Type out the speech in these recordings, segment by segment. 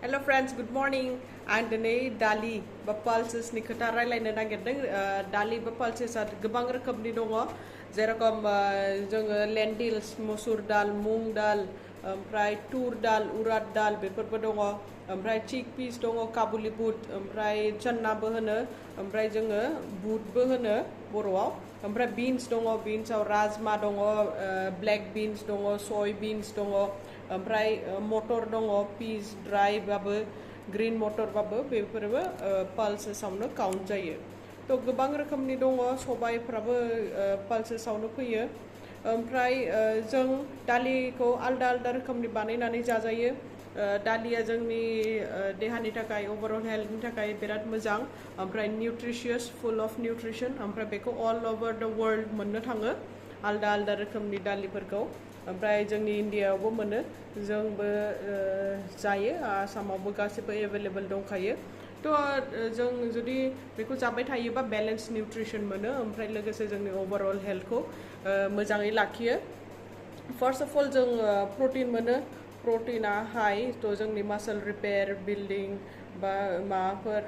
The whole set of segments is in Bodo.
Hello friends, good morning. And today Dali ba pulses ni खोथा रायलायनो नागिरदों. Dali ba pulses आ गोबां रोखोमनि दङ. जेरखम जोङो lentils, मसुर दाल, मुंग दाल, ओमफ्राय तुर दाल, उराद दाल बेफोरबो दङ. ओमफ्राय chickpeas दङ, काबुली बुट, ओमफ्राय चन्नाबो होनो, ओमफ्राय जोङो बुटबो होनो बर'आव. ओमफ्राय beans दङ, beansआव राजमा दङ, black beans दङ, soy beans दङ. ओमफ्राय मटर दङ, peas dry बाबो ग्रीन मटर बाबो बेफोरबो पल्सेसआवनो काउंट जायो. तो गोबां रोखोमनि दङ, सबायफ्राबो पल्सेसआवनो फैयो. ओमफ्राय जों दालिखौ आलदा आलदा रोखोमनि बानायनानै जाजायो. दालिया जोंनि देहानि थाखाय ओवरअल हेल्थनि थाखाय बिराद मोजां. ओमफ्राय न्यूट्रिशियस, फुल अफ न्यूट्रिशन. ओमफ्राय बेखौ अल ओवर द वर्ल्ड मोननो थाङो आलदा आलदा रोखोमनि दालिफोरखौ. ओमफ्राय जोंनि इन्डियायावबो मोनो, जोंबो जायो, आसामावबो गासिबो एभेलेबल दंखायो. तो जों जुदि बेखौ जाबाय थायोबा बेलेन्स न्यूट्रिशन मोनो. ओमफ्राय लोगोसे जोंनि ओवरअल हेल्थखौ मोजाङै लाखियो. फार्स्ट अफ अल जों प्रोटीन मोनो. प्रोटीना हाई, तो जोंनि मासल रिपेयर, बिल्डिं बा माबाफोर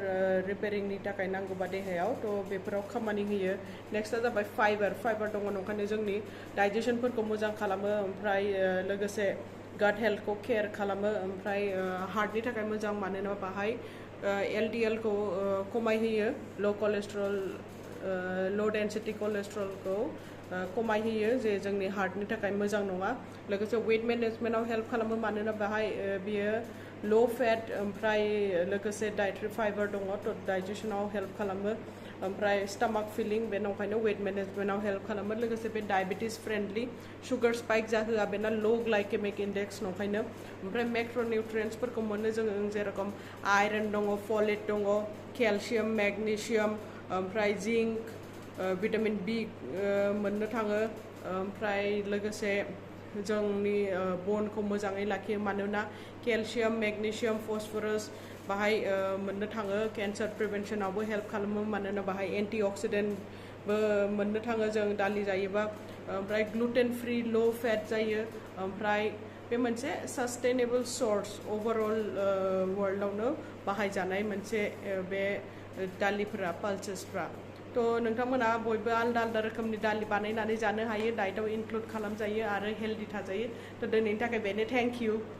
रिपेयरिंनि थाखाय नांगौबा देहायाव, तो बेफोराव खामानि होयो. नेक्स्टआ जाबाय फाइबार. फाइबार दङ नंखायनो जोंनि डाइजेशनफोरखौ मोजां खालामो. ओमफ्राय लोगोसे गाट हेल्थखौ केयर खालामो. ओमफ्राय हार्टनि थाखाय मोजां, मानोना बाहाय एलडिएलखौ खमायहोयो, लो कलेस्ट्रल, लो डेन्सिटी कलेस्ट्रलखौ खमायहोयो, जे जोंनि हार्टनि थाखाय मोजां नङा. लोगोसे वेट मेनेजमेन्टआव हेल्प खालामो, मानोना बाहाय बियो लो फेट, ओमफ्राय लोगोसे डाइटरी फाइबार दङ, तो डाइजेशनाव हेल्प खालामो. ओमफ्राय स्टमाक फिलिं, बे नंखायनो वेट मेनेजमेन्टआव हेल्प खालामो. लोगोसे बे डायबिटिस फ्रेन्डलि, शुगार स्पाइक जाहोआ, बेना लो ग्लाइकेमिक इन्डेक्स नंखायनो. ओमफ्राय मैक्रोन्यूट्रिएंट्सफोरखौ मोनो जोङो, जेरखम आयरन दङ, फलेट दङ, केलसियाम, मैग्नीशियम, ओमफ्राय जिंक, भिटामिन बी मोननो थाङो. ओमफ्राय लोगोसे जोंनि बोनखौ मोजाङै लाखियो, मानोना केलसियाम, मैग्नीशियम, फस्फरास बाहाय मोननो थाङो. कैंसर प्रिवेंशनावबो हेल्प खालामो, मानोना बाहाय एंटीऑक्सीडेंटबो मोननो थाङो जों दालि जायोबा. ओमफ्राय ग्लुटेन फ्री, लो फैट जायो. ओमफ्राय बे मोनसे सस्टेनेबल सोर्स, ओवरअल वर्ल्डआवनो बाहायजानाय मोनसे बे दालिफोरा, पल्सेसफ्रा. तो नोंथांमोना बयबो आलदा आलदा रोखोमनि दालि बानायनानै जानो हायो, डाइटआव इनक्लुड खालामजायो आरो हेल्दी थाजायो. तो दिनैनि थाखाय बेनो, थैंक यू.